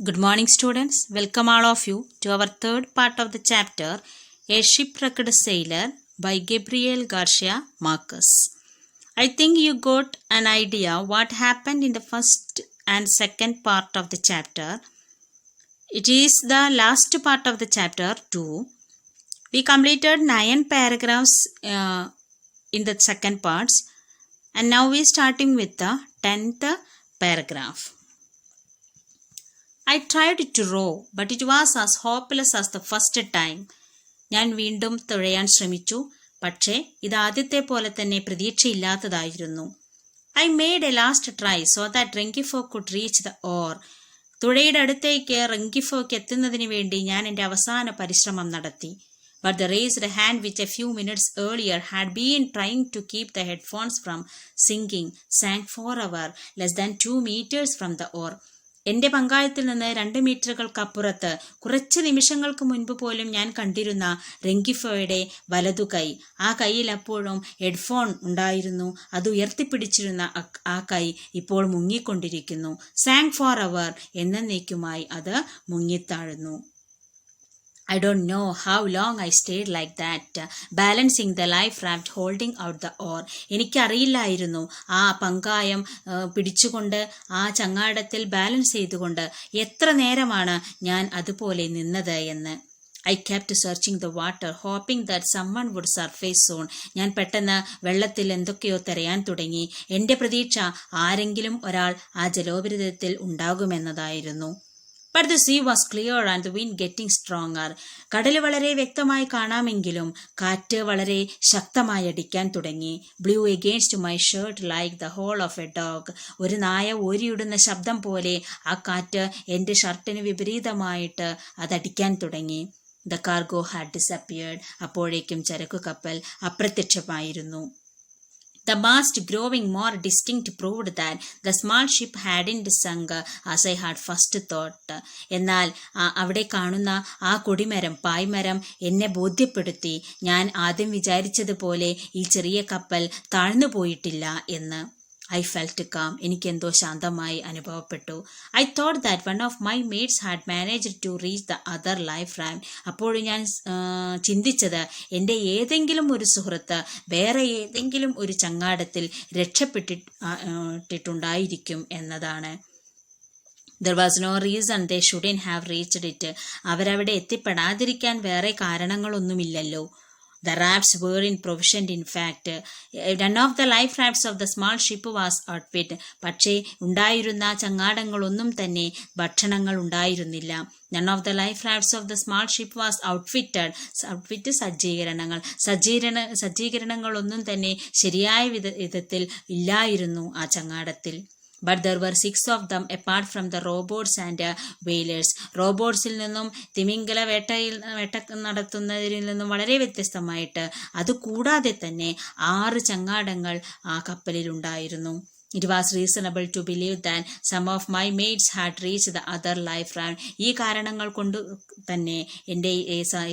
Good morning, students. Welcome all of you to our third part of the chapter, A Shipwrecked Sailor by Gabriel Garcia Marquez. I think you got an idea what happened in the first and second part of the chapter. It is the last part of the chapter 2. We completed 9 paragraphs in the second parts, and now we are starting with the 10th paragraph. I tried to row, but it was as hopeless as the first time. ഞാൻ വീണ്ടും തുഴയാൻ ശ്രമിച്ചു, പക്ഷേ ഇത് ആദ്യത്തെ പോലെ തന്നെ പ്രതീക്ഷയില്ലാത്തതായിരുന്നു. I made a last try so that Rengifo could reach the oar. തുഴയുടെ അടുത്തേക്ക് റെങ്കിഫോയ്ക്ക് എത്തുന്നതിന് വേണ്ടി ഞാൻ എൻ്റെ അവസാന പരിശ്രമം നടത്തി. But the raised hand which a few minutes earlier had been trying to keep the headphones from sinking sank forever less than 2 meters from the oar. എന്റെ പങ്കായത്തിൽ നിന്ന് 2 മീറ്ററുകൾക്കപ്പുറത്ത് കുറച്ച് നിമിഷങ്ങൾക്ക് മുൻപ് പോലും ഞാൻ കണ്ടിരുന്ന റെങ്കിഫോയുടെ വലതുകൈ, ആ കൈയിൽ അപ്പോഴും ഹെഡ്ഫോൺ ഉണ്ടായിരുന്നു. അത് ഉയർത്തിപ്പിടിച്ചിരുന്ന ആ കൈ ഇപ്പോൾ മുങ്ങിക്കൊണ്ടിരിക്കുന്നു. സാങ് ഫോർ അവർ, എന്നേക്കുമായി അത് മുങ്ങിത്താഴുന്നു. I don't know how long I stayed like that, balancing the life raft, holding out the oar. എനിക്കറിയില്ലായിരുന്നു ആ പങ്കായം പിടിച്ചുകൊണ്ട് ആ ചങ്ങാടത്തിൽ ബാലൻസ് ചെയ്തുകൊണ്ട് എത്ര നേരമാണ് ഞാൻ അതുപോലെ നിന്നത് എന്ന്. I kept searching the water, hoping that someone would surface soon. ഞാൻ പെട്ടെന്ന് വെള്ളത്തിൽ എന്തൊക്കെയോ തിരയാൻ തുടങ്ങി. എൻ്റെ പ്രതീക്ഷ ആരെങ്കിലും ഒരാൾ ആ ജലോപരിതലത്തിൽ ഉണ്ടാകുമെന്നതായിരുന്നു. But the sea was clear and the wind getting stronger. കടൽ വളരെ വ്യക്തമായി കാണാമെങ്കിലും കാറ്റ് വളരെ ശക്തമായി അടിക്കാൻ തുടങ്ങി. Blew against my shirt like the howl of a dog. ഒരു നായ ഓരിയിടുന്ന ശബ്ദം പോലെ ആ കാറ്റ് എൻ്റെ ഷർട്ടിന് വിപരീതമായിട്ട് അതടിക്കാൻ തുടങ്ങി. The cargo had disappeared. അപ്പോഴേക്കും ചരക്കു കപ്പൽ അപ്രത്യക്ഷമായിരുന്നു. The mast growing more distinct proved that the small ship hadn't sunk as I had first thought. എന്നാൽ അവിടെ കാണുന്ന ആ കൊടിമരം, പായ്മരം എന്നെ ബോധ്യപ്പെടുത്തി ഞാൻ ആദ്യം വിചാരിച്ചതുപോലെ ഈ ചെറിയ കപ്പൽ താഴ്ന്നു പോയിട്ടില്ല എന്ന്. I felt calm. എനിക്കെന്തോ ശാന്തമായി അനുഭവപ്പെട്ടു. I thought that one of my mates had managed to reach the other life raft. അപ്പോഴും ഞാൻ ചിന്തിച്ചത് എൻ്റെ ഏതെങ്കിലും ഒരു സുഹൃത്ത് വേറെ ഏതെങ്കിലും ഒരു ചങ്ങാടത്തിൽ രക്ഷപ്പെട്ടിട്ടുണ്ടായിരിക്കും എന്നതാണ്. There was no reason they shouldn't have reached it. അവരവിടെ എത്തിപ്പെടാതിരിക്കാൻ വേറെ കാരണങ്ങളൊന്നുമില്ലല്ലോ. The rafts were in provision. In fact, none of the life rafts of the small ship was outfit. പക്ഷേ ഉണ്ടായിരുന്ന ചങ്ങാടങ്ങളൊന്നും തന്നെ ഭക്ഷണങ്ങൾ ഉണ്ടായിരുന്നില്ല. None of the life rafts of the small ship was outfitted. സജ്ജീകരണങ്ങളൊന്നും തന്നെ ശരിയായ വിധത്തിൽ ഇല്ലായിരുന്നു ആ ചങ്ങാടത്തിൽ. But there were 6 of them apart from the rowboats and whalers. റോബോട്ട്സിൽ നിന്നും തിമിംഗല വേട്ട നടത്തുന്നതിൽ നിന്നും വളരെ വ്യത്യസ്തമായിട്ട് അതുകൂടാതെ തന്നെ 6 ചങ്ങാടങ്ങൾ ആ കപ്പലിലുണ്ടായിരുന്നു. It was reasonable to believe that some of my mates had reached the other life raft. ഈ കാരണങ്ങൾ കൊണ്ട് തന്നെ എൻ്റെ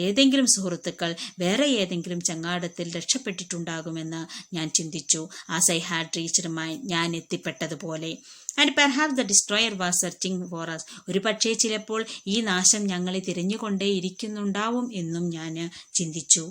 ഏതെങ്കിലും സുഹൃത്തുക്കൾ വേറെ ഏതെങ്കിലും ചങ്ങാടത്തിൽ രക്ഷപ്പെട്ടിട്ടുണ്ടാകുമെന്ന് ഞാൻ ചിന്തിച്ചു. As I had reached mine, ഞാൻ എത്തിപ്പെട്ടതുപോലെ. And perhaps the destroyer was searching for us. ഒരു പക്ഷേ ചിലപ്പോൾ ഈ നാശം ഞങ്ങളെ തിരഞ്ഞുകൊണ്ടേ ഇരിക്കുന്നുണ്ടാവും എന്നും ഞാൻ ചിന്തിച്ചു.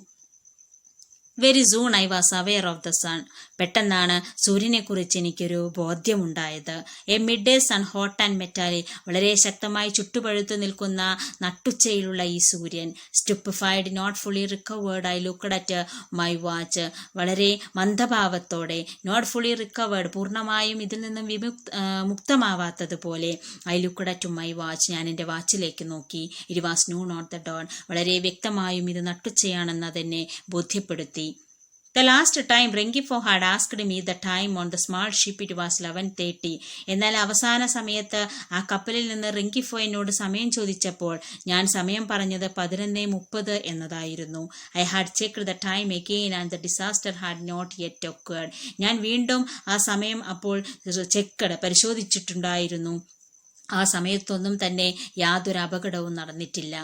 Very soon I was aware of the sun. പെട്ടെന്നാണ് സൂര്യനെക്കുറിച്ച് എനിക്കൊരു ബോധ്യമുണ്ടായത്. A midday sun, hot and metallic. വളരെ ശക്തമായി ചുട്ടുപഴുത്തു നിൽക്കുന്ന നട്ടുച്ചയിലുള്ള ഈ സൂര്യൻ. Stupefied, not fully recovered, I looked at my watch. വളരെ മന്ദഭാവത്തോടെ, നോട്ട് ഫുള്ളി റിക്കവേർഡ്, പൂർണ്ണമായും ഇതിൽ നിന്നും മുക്തമാവാത്തതുപോലെ, I looked at my watch, ഞാൻ എൻ്റെ വാച്ചിലേക്ക് നോക്കി. It was no not the dawn. വളരെ വ്യക്തമായും ഇത് നട്ടുച്ചയാണെന്ന് അതെന്നെ ബോധ്യപ്പെടുത്തി. The last time Rengifo had asked me the time on the small ship, it was 11:30. എന്നാൽ അവസാന സമയത്ത് ആ കപ്പലിൽ നിന്ന് റെങ്കിഫോ എന്നോട് സമയം ചോദിച്ചപ്പോൾ ഞാൻ സമയം പറഞ്ഞത് 11:30 എന്നതായിരുന്നു. I had checked the time again and the disaster had not yet occurred. ഞാൻ വീണ്ടും ആ സമയം അപ്പോൾ പരിശോധിച്ചിട്ടുണ്ടായിരുന്നു. ആ സമയത്തൊന്നും തന്നെ യാതൊരു അപകടവും നടന്നിട്ടില്ല.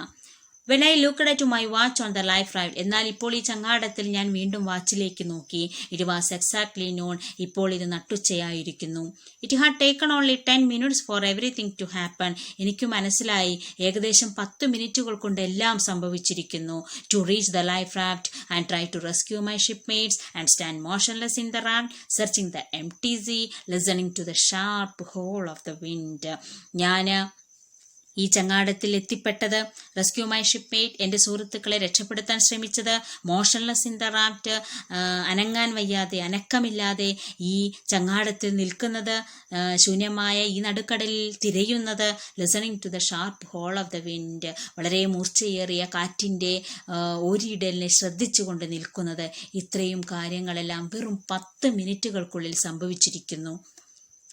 When I looked at my watch on the life ride. എന്നാൽ ഇപ്പോൾ ഈ ചങ്ങാടത്തിൽ ഞാൻ വീണ്ടും വാച്ചിലേക്ക് നോക്കി. It was exactly noon. ഇപ്പോൾ ഇത് നട്ടുച്ചയായിരിക്കുന്നു. It had taken only 10 minutes for everything to happen. എനിക്ക് മനസ്സിലായി, ഏകദേശം 10 മിനിറ്റുകൾ കൊണ്ട് എല്ലാം സംഭവിച്ചിരിക്കുന്നു. To reach the life raft and try to rescue my shipmates and stand motionless in the raft searching the empty sea listening to the sharp howl of the wind. ഞാൻ ഈ ചങ്ങാടത്തിൽ എത്തിപ്പെട്ടത്, റെസ്ക്യൂ മൈ ഷിപ്പ്മേറ്റ്, എൻ്റെ സുഹൃത്തുക്കളെ രക്ഷപ്പെടുത്താൻ ശ്രമിച്ചത്, motionless in the raft, അനങ്ങാൻ വയ്യാതെ അനക്കമില്ലാതെ ഈ ചങ്ങാടത്തിൽ നിൽക്കുന്നത്, ശൂന്യമായ ഈ നടുക്കടലിൽ തിരയുന്നത്, listening to the sharp howl of the wind, വളരെ മൂർച്ചയേറിയ കാറ്റിൻ്റെ ഓരിയിടലിനെ ശ്രദ്ധിച്ചുകൊണ്ട് നിൽക്കുന്നത്. ഇത്രയും കാര്യങ്ങളെല്ലാം വെറും 10 മിനിറ്റുകൾക്കുള്ളിൽ സംഭവിച്ചിരിക്കുന്നു.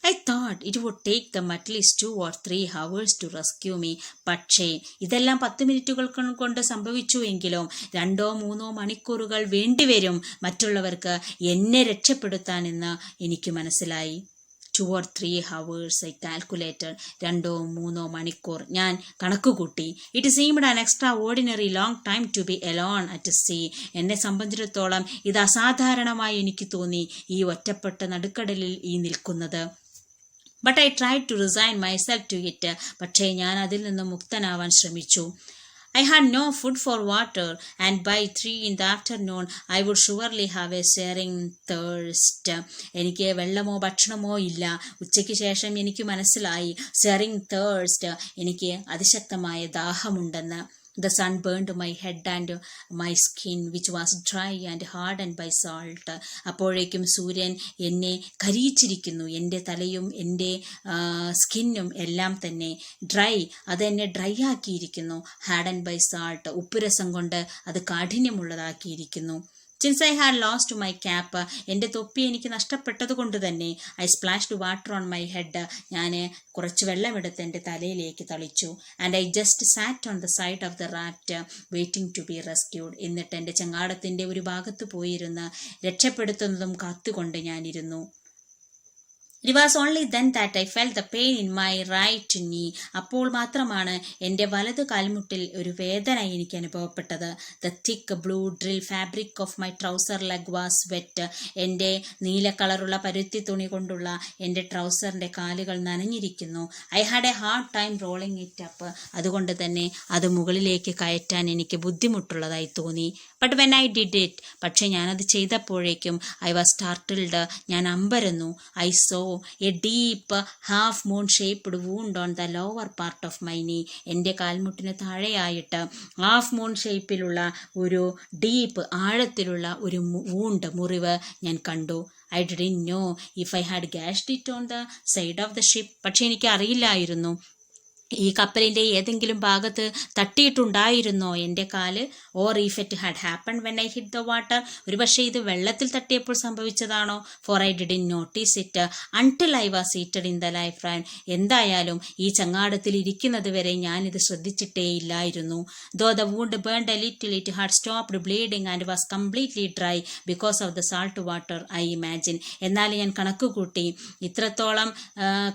I thought it would take them at least 2 or 3 hours to rescue me. പക്ഷേ ഇതെല്ലാം 10 മിനിറ്റുകൾ കൊണ്ട് സംഭവിച്ചു എങ്കിലും 2-3 മണിക്കൂറുകൾ വേണ്ടിവരും മറ്റുള്ളവർക്ക് എന്നെ രക്ഷപ്പെടുത്താനെന്ന് എനിക്ക് മനസ്സിലായി. 2 or 3 hours I calculated. 2-3 മണിക്കൂർ ഞാൻ കണക്കുകൂട്ടി. It seemed an extraordinary long time to be alone at sea. എന്നെ സംബന്ധിച്ചിടത്തോളം ഇത് അസാധാരണമായി എനിക്ക് തോന്നി, ഈ ഒറ്റപ്പെട്ട നടുക്കടലിൽ ഈ നിൽക്കുന്നത്. But I tried to resign myself to it. പക്ഷേ ഞാൻ അതിൽ നിന്ന് മുക്തനാവാൻ ശ്രമിച്ചു. I had no food for water, and by 3 in the afternoon I would surely have a searing thirst. എനിക്ക് വെള്ളമോ ഭക്ഷണമോ ഇല്ല. ഉച്ചയ്ക്ക് ശേഷം എനിക്ക് മനസ്സിലായി, സെറിങ് തേഴ്സ്റ്റ്, എനിക്ക് അതിശക്തമായ ദാഹമുണ്ടെന്ന്. The sun burned my head and my skin, which was dry and hardened by salt. അപ്പോഴേക്കും സൂര്യൻ എന്നെ കരിയിച്ചിരിക്കുന്നു. എൻ്റെ തലയും എൻ്റെ സ്കിന്നും എല്ലാം തന്നെ ഡ്രൈ, അതെന്നെ ഡ്രൈ ആക്കിയിരിക്കുന്നു. ഹാർഡൻഡ് ബൈ സാൾട്ട്, ഉപ്പുരസം കൊണ്ട് അത് കാഠിന്യമുള്ളതാക്കിയിരിക്കുന്നു. Since I had lost my cap, എൻ്റെ തൊപ്പി എനിക്ക് നഷ്ടപ്പെട്ടത് കൊണ്ട് തന്നെ, I splashed water on my head, ഞാൻ കുറച്ച് വെള്ളമെടുത്ത് എൻ്റെ തലയിലേക്ക് തളിച്ചു. And I just sat on the side of the raft waiting to be rescued. എന്നിട്ട് എൻ്റെ ചങ്ങാടത്തിൻ്റെ ഒരു ഭാഗത്ത് പോയിരുന്ന് രക്ഷപ്പെടുത്തുന്നതും കാത്തുകൊണ്ട് ഞാനിരുന്നു. It was only then that I felt the pain in my right knee. അപ്പോൾ മാത്രമാണ് എൻ്റെ വലത് കാൽമുട്ടിൽ ഒരു വേദന എനിക്ക് അനുഭവപ്പെട്ടത്. The thick blue drill fabric of my trouser leg was wet. എൻ്റെ നീല കളറുള്ള പരുത്തി തുണി കൊണ്ടുള്ള എൻ്റെ ട്രൗസറിൻ്റെ കാലുകൾ നനഞ്ഞിരിക്കുന്നു. I had a hard time rolling it up. അതുകൊണ്ട് തന്നെ അത് മുകളിലേക്ക് കയറ്റാൻ എനിക്ക് ബുദ്ധിമുട്ടുള്ളതായി തോന്നി. But when I did it, പക്ഷെ ഞാനത് ചെയ്തപ്പോഴേക്കും I was startled. ഞാൻ അമ്പരന്നു. I saw a deep half moon shaped wound on the lower part of my knee. എൻ്റെ കാൽമുട്ടിന് താഴെയായിട്ട് ഹാഫ് മൂൺ ഷേപ്പിലുള്ള ഒരു ഡീപ്പ്, ആഴത്തിലുള്ള ഒരു മുറിവ് ഞാൻ കണ്ടു. I didn't know if I had gashed it on the side of the ship. പക്ഷെ എനിക്ക് അറിയില്ലായിരുന്നു ഈ കപ്പലിൻ്റെ ഏതെങ്കിലും ഭാഗത്ത് തട്ടിയിട്ടുണ്ടായിരുന്നോ എൻ്റെ കാല്. Or if it had happen when I hit the water, ഒരുപക്ഷെ ഇത് വെള്ളത്തിൽ തട്ടിയപ്പോൾ സംഭവിച്ചതാണോ. For I didn't notice it until I was seated in the life ride. എന്തായാലും ഈ ചങ്ങാടത്തിൽ ഇരിക്കുന്നത് വരെ ഞാനിത് ശ്രദ്ധിച്ചിട്ടേ ഇല്ലായിരുന്നു. Though the wound burned a little, it had stopped bleeding and was completely dry because of the salt water, I imagine. എന്നാൽ ഞാൻ കണക്കുകൂട്ടി, ഇത്രത്തോളം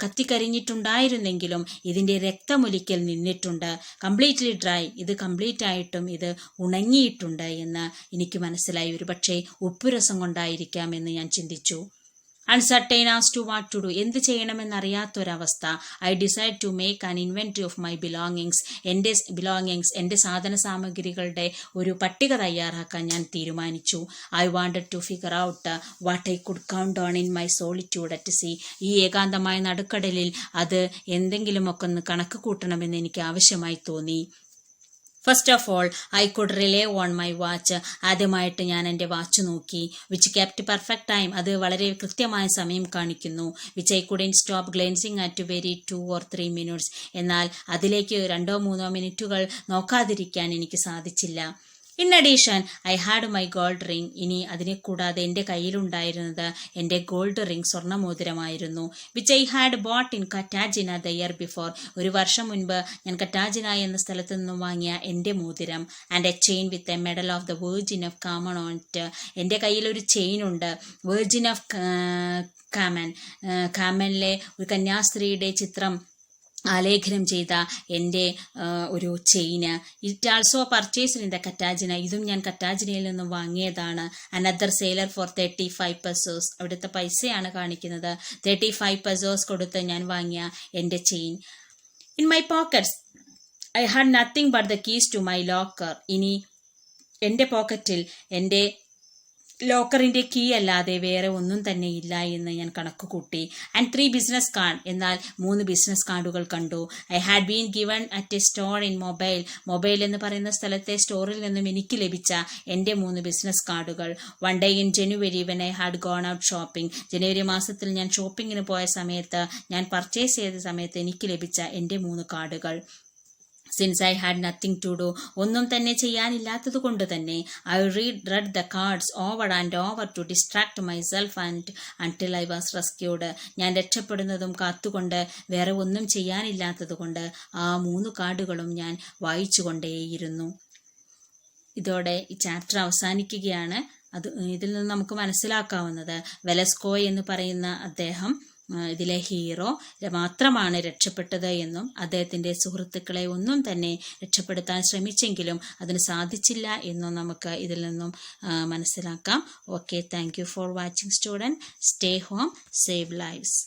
കത്തിക്കരിഞ്ഞിട്ടുണ്ടായിരുന്നെങ്കിലും ഇതിൻ്റെ രക്തമൊലിക്കൽ നിന്നിട്ടുണ്ട്. കംപ്ലീറ്റ്ലി ഡ്രൈ, ഇത് കംപ്ലീറ്റ് ആയിട്ടും ഇത് ഉണങ്ങിയിട്ടുണ്ട് എന്ന് എനിക്ക് മനസ്സിലായി. ഒരു പക്ഷേ ഉപ്പുരസം കൊണ്ടായിരിക്കാമെന്ന് ഞാൻ ചിന്തിച്ചു. Uncertain as to what to do, എന്ത് ചെയ്യണമെന്നറിയാത്തൊരവസ്ഥ. I decide to make an inventory of my belongings. എൻ്റെ സാധന സാമഗ്രികളുടെ ഒരു പട്ടിക തയ്യാറാക്കാൻ ഞാൻ തീരുമാനിച്ചു. I wanted to figure out what I could count on in my solitude at sea. ഈ ഏകാന്തമായ നടുക്കടലിൽ അത് എന്തെങ്കിലുമൊക്കെ ഒന്ന് കണക്ക് കൂട്ടണമെന്ന് എനിക്ക് ആവശ്യമായി തോന്നി. First of all I could relay on my watch. ആദ്യമായിട്ട് ഞാൻ എൻ്റെ വാച്ച് നോക്കി. വിച്ച് കെപ്റ്റ് പെർഫെക്റ്റ് ടൈം, അത് വളരെ കൃത്യമായ സമയം കാണിക്കുന്നു. Which I couldn't stop glancing at very 2 or 3 minutes. എന്നാൽ അതിലേക്ക് 2-3 മിനിറ്റുകൾ നോക്കാതിരിക്കാൻ എനിക്ക് സാധിച്ചില്ല. In addition I had my gold ring. ഇനി അതിനെ കൂടാതെ എൻ്റെ കയ്യിലുണ്ടായിരുന്നത് എൻ്റെ ഗോൾഡ് റിംഗ്, സ്വർണ്ണമോതിരമായിരുന്നു. Which I had bought in Cartagena the year before. ഒരു വർഷം മുൻപ് ഞാൻ കറ്റാജിന എന്ന സ്ഥലത്ത് നിന്നും വാങ്ങിയ എൻ്റെ മോതിരം. And a chain with a medal of the Virgin of Carmen on it. എൻ്റെ കയ്യിലൊരു ചെയിനുണ്ട്, വെർജിൻ ഓഫ് കാമനിലെ ഒരു കന്യാസ്ത്രീയുടെ ചിത്രം ആലേഖനം ചെയ്ത എൻ്റെ ഒരു ചെയിന്. It also purchased in the Cartagena. ഇതും ഞാൻ കറ്റാജിനയിൽ നിന്നും വാങ്ങിയതാണ്. Another sailor for 35 pesos. അവിടുത്തെ പൈസയാണ് കാണിക്കുന്നത്. 35 pesos കൊടുത്ത് ഞാൻ വാങ്ങിയ എൻ്റെ chain. In my pockets I had nothing but the keys to my locker. ഇനി എൻ്റെ പോക്കറ്റിൽ എൻ്റെ ലോക്കറിൻ്റെ കീ അല്ലാതെ വേറെ ഒന്നും തന്നെ ഇല്ല എന്ന് ഞാൻ കണക്ക് കൂട്ടി. And 3 business card. എന്നാൽ 3 ബിസിനസ് കാർഡുകൾ കണ്ടു. I had been given at A store in mobile എന്ന് പറയുന്ന സ്ഥലത്തെ സ്റ്റോറിൽ നിന്നും എനിക്ക് ലഭിച്ച എൻ്റെ 3 ബിസിനസ് കാർഡുകൾ. One day in January when I had gone out shopping. ജനുവരി മാസത്തിൽ ഞാൻ ഷോപ്പിങ്ങിന് പോയ സമയത്ത്, ഞാൻ പർച്ചേസ് ചെയ്ത സമയത്ത് എനിക്ക് ലഭിച്ച എൻ്റെ 3 കാർഡുകൾ. Since I had nothing to do. ഒന്നും തന്നെ ചെയ്യാനില്ലാത്തത് കൊണ്ട് തന്നെ I read the cards over and over to distract myself until I was rescued. ഞാൻ രക്ഷപ്പെടുന്നതും കാത്തുകൊണ്ട്, വേറെ ഒന്നും ചെയ്യാനില്ലാത്തത് കൊണ്ട് ആ 3 കാർഡുകളും ഞാൻ വായിച്ചുകൊണ്ടേയിരുന്നു. ഇതോടെ ഈ ചാപ്റ്റർ അവസാനിക്കുകയാണ്. ഇതിൽ നിന്ന് നമുക്ക് മനസ്സിലാക്കാവുന്നത്, വെലസ്കോ എന്ന് പറയുന്ന അദ്ദേഹം ഇതിലെ ഹീറോ മാത്രമാണ് രക്ഷപ്പെട്ടത് എന്നും അദ്ദേഹത്തിൻ്റെ സുഹൃത്തുക്കളെ ഒന്നും തന്നെ രക്ഷപ്പെടുത്താൻ ശ്രമിച്ചെങ്കിലും അതിന് സാധിച്ചില്ല എന്നും നമുക്ക് ഇതിൽ നിന്നും മനസ്സിലാക്കാം. Okay, thank you for watching student. Stay home, save lives.